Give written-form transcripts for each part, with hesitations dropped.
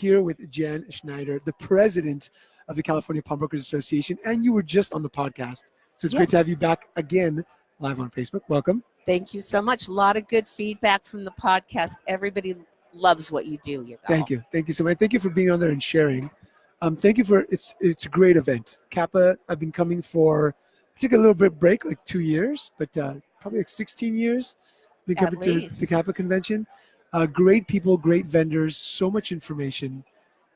here with Jen Schneider, the president of the California Pawnbrokers Association, and you were just on the podcast. So it's great to have you back again live on Facebook. Welcome. Thank you so much. A lot of good feedback from the podcast. Everybody loves what you do, Yigal. Thank you. Thank you so much. Thank you for being on there and sharing. Thank you for it's a great event. CAPA, I've been coming for, I took a little bit break, like 2 years, but probably like 16 years. Been coming to the CAPA convention. Great people, great vendors, so much information.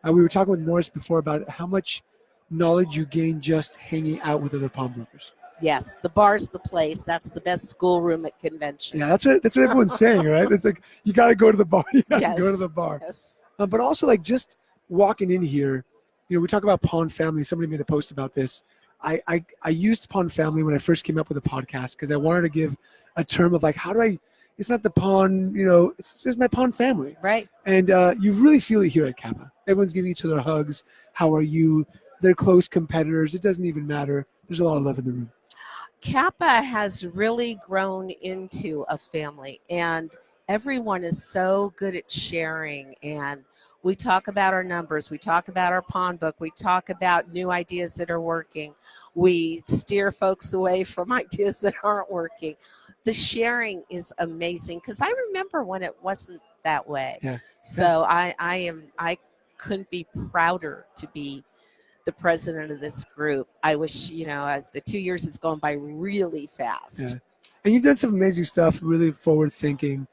We were talking with Morris before about how much knowledge you gain just hanging out with other pawnbrokers. Yes, the bar's the place. That's the best schoolroom at convention. Yeah, that's what everyone's saying, right? It's like you got to go to the bar. You got to go to the bar. Yes. But also, like, just walking in here, you know, we talk about Pawn Family. Somebody made a post about this. I used Pawn Family when I first came up with a podcast because I wanted to give a term of like, how do I? It's not the pawn, you know, it's my pawn family. Right. And you really feel it here at CAPA. Everyone's giving each other hugs. How are you? They're close competitors. It doesn't even matter. There's a lot of love in the room. CAPA has really grown into a family, and everyone is so good at sharing. And we talk about our numbers. We talk about our pawn book. We talk about new ideas that are working. We steer folks away from ideas that aren't working. The sharing is amazing because I remember when it wasn't that way. Yeah. So I couldn't be prouder to be the president of this group. I wish, you know, the 2 years has gone by really fast. Yeah. And you've done some amazing stuff, really forward thinking,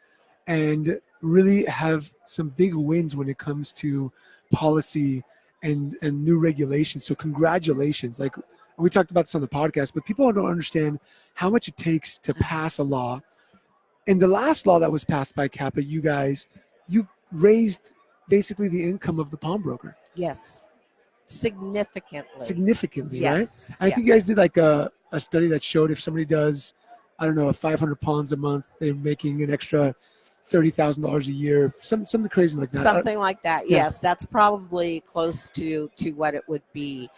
and really have some big wins when it comes to policy and new regulations. So congratulations. Like, we talked about this on the podcast, but people don't understand how much it takes to pass a law. And the last law that was passed by CAPA, you raised basically the income of the pawnbroker. Yes. Significantly, yes. Right? I think you guys did like a study that showed if somebody does, I don't know, 500 pawns a month, they're making an extra $30,000 a year, something crazy like that. Something like that, yes. That's probably close to what it would be.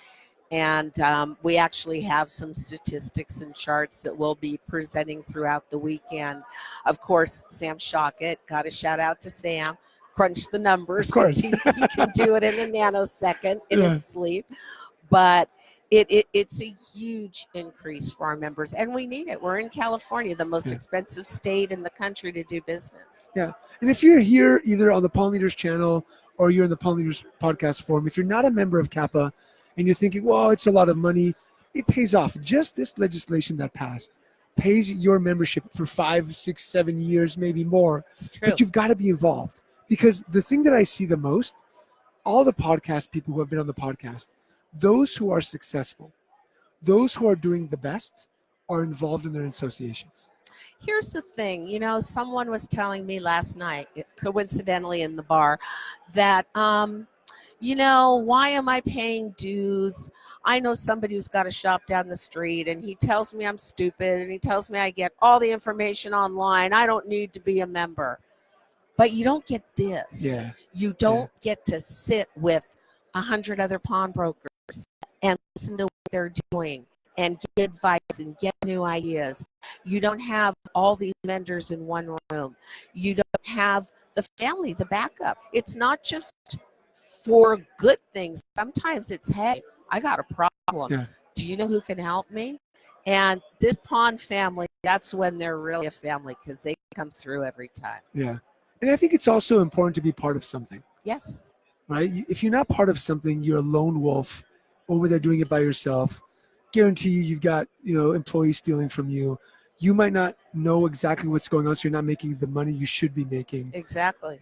And we actually have some statistics and charts that we'll be presenting throughout the weekend. Of course, Sam Shockett, got a shout out to Sam. Crunch the numbers because he can do it in a nanosecond in his sleep. But it's a huge increase for our members, and we need it. We're in California, the most expensive state in the country to do business. Yeah, and if you're here either on the Pawn Leaders channel or you're in the Pawn Leaders podcast forum, if you're not a member of CAPA and you're thinking, well, it's a lot of money, it pays off. Just this legislation that passed pays your membership for 5, 6, 7 years, maybe more. It's true. But you've got to be involved. Because the thing that I see the most, all the podcast people who have been on the podcast, those who are successful, those who are doing the best are involved in their associations. Here's the thing, you know, someone was telling me last night, coincidentally in the bar, that, you know, why am I paying dues? I know somebody who's got a shop down the street and he tells me I'm stupid and he tells me I get all the information online. I don't need to be a member. But you don't get this. Yeah. You don't get to sit with 100 other pawnbrokers and listen to what they're doing and get advice and get new ideas. You don't have all these vendors in one room. You don't have the family, the backup. It's not just for good things. Sometimes it's, hey, I got a problem. Yeah. Do you know who can help me? And this pawn family, that's when they're really a family because they come through every time. Yeah. And I think it's also important to be part of something. Yes. Right? If you're not part of something, you're a lone wolf over there doing it by yourself. Guarantee you've got, you know, employees stealing from you. You might not know exactly what's going on, so you're not making the money you should be making. Exactly.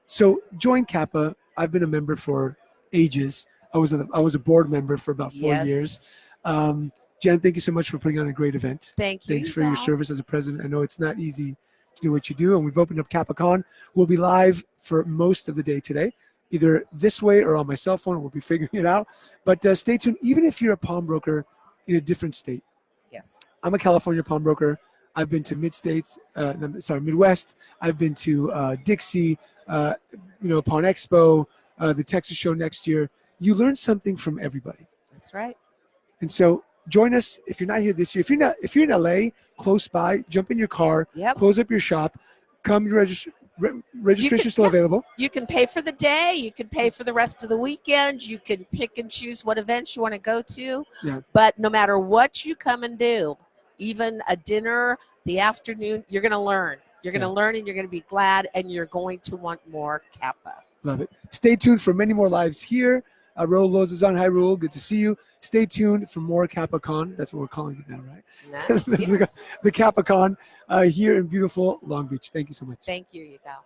So join CAPA. I've been a member for ages. I was a board member for about 4 years. Jen, thank you so much for putting on a great event. Thank you. Thanks for your service as a president. I know it's not easy to do what you do, and we've opened up CAPACon. We'll be live for most of the day today, either this way or on my cell phone. We'll be figuring it out. But stay tuned. Even if you're a pawnbroker in a different state. Yes. I'm a California pawnbroker. I've been to Midwest. I've been to Dixie, Pawn Expo, the Texas show next year. You learn something from everybody. That's right. And so join us if you're not here this year. If you're in LA, close by, jump in your car, close up your shop, come register, registration is still available. You can pay for the day. You can pay for the rest of the weekend. You can pick and choose what events you want to go to. Yeah. But no matter what you come and do, even a dinner, the afternoon, you're going to learn. You're going to learn, and you're going to be glad, and you're going to want more CAPA. Love it. Stay tuned for many more lives here. Raul Lozazan, hi Raul, good to see you. Stay tuned for more CAPA-Con. That's what we're calling it now, right? Nice. The CAPA-Con here in beautiful Long Beach. Thank you so much. Thank you, Yigal.